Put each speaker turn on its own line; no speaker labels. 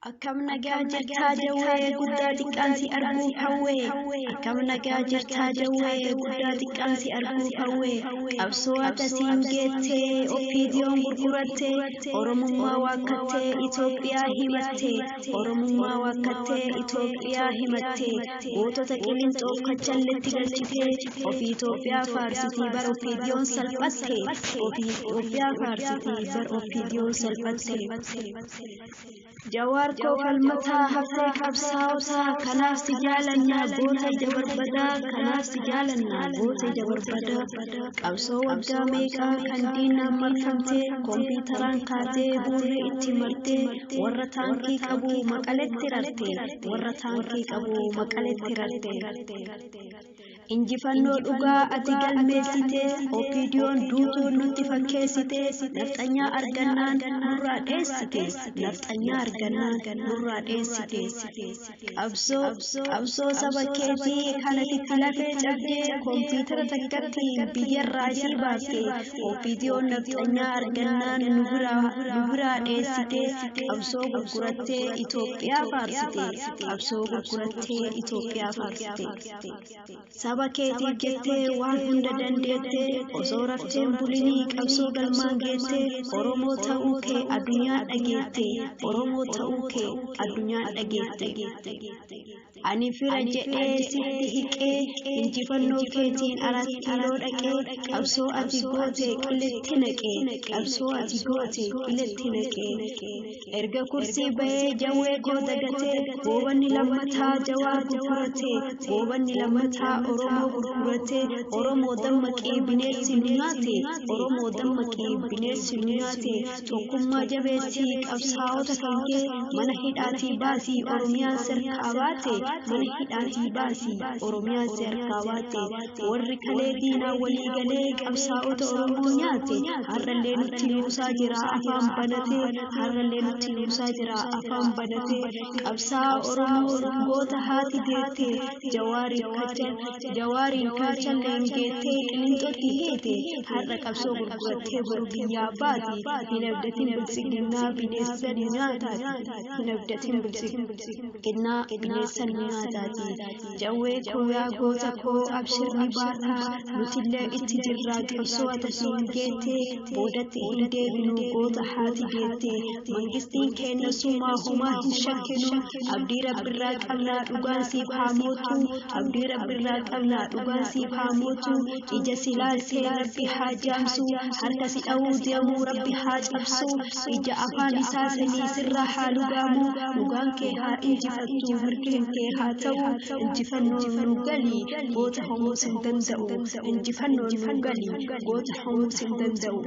Akkam nagaa jirtaa jawwee guddaa xiqqaansi arguuf hawwee akkam nagaa jirtaa jawwee guddaa xiqqaansi arguuf hawwee qabsoo atasiin geettee ofiidiyoon gurgurattee oromummaa waakkattee Itoophiyaa himattee oromummaa waakkattee Itoophiyaa himattee gootota qilinxoof kachalletti galchitee ofii Itoophiyaa faarsitii bar ofiidiyoon salphattee ofii Itoophiyaa faarsitii bar ofiidiyoon salphattee Jawar ko falmata hafte qabsaawta kanaaf si jaalanna goota jabarbada kanaaf si jaalanna goota jabarbada qabsoo waggaa meeqa kan diinaan marfamte kompiitaraan kaatee buurri itti marte warra taankii qabu maqaletti rarte warra taankii qabu maqaletti rarte injifannoo dhugaa ati galmeessite ofiidiyoon duutuu nutti fakkeessite nafxanyaa argannaan nurraa dheessite nafxanyaa argannaan nurraa dheessite qabsoo saba keetii kanatti lafee cabdee kompiitara takkatti biyyarraa isii baaste ofiidiyoon nafxanyaa argannaan nu biraa dheessite qabsoo gurgurattee Itoophiyaa faarsite qabsoo gurgurattee Itoophiyaa faarsite Sabaketi jette waan hunda dandeette osoo rafteen bulinii qabsoo galmaan geette Oromoo ta'uu kee addunyaa dhageette Oromoo ta'uu kee addunyaa dhageette ani fira jedhee sitti hiqee injifannoo keetiin aratti kiloo dhaqee qabsoo ati goote qilletti naqee qabsoo ati goote qilletti naqee erga kursii bahee jawwee koo dagatee goobanni lammataa Jawaar gurguratee goobanni lammataa Oromoo gurguratee Oromoo dammaqee bineensi nu nyaate Oromoo dammaqee bineensi nu nyaate tokkummaa jabeessii qabsaa'ota kee mana hidhaatii baasii Oromiyaan sirkaa baate mana hidhaatii baasii Oromiyaan sirkaa baate warri kalee diinaa walii galee qabsaa'ota Oromoo nyaate har'allee nutti nuusaa jira afaan banatee har'allee nutti nuusaa jira afaan banatee qabsaa Oromoo goota haati geette Jawaariin kachalleen geettee qilinxootti heete har'a qabsoo gurgurattee boru biyyaa baati hin abdatin bilisiginnaa bineessa ni nyaataati hin abdatin bilisiginnaa bineessa ni nyaataati jawwee koo yaa goota koo abshirni baataa nutillee itti jirraa qabsoo atasiin geettee boodatti hin deebinu goota haati geettee mangistiin keenya sumaa homaa hin shakkinu abdii rabbirraa qabnaa dhugaan siif haa mootu abdii rabbirraa qabnaa dhugaan siif haa mootu ija silaaltee rabbi haa jaamsu harka si dha'uu deemuu rabbi haa cabsu ija afaan isaa sanii sirraa haa lugaamu dhugaan kee haa injifattu mirgeen kee haa ta'u injifannoon nu galii goota homuus hin danda'u injifannoon nu galii goota homuus hin danda'u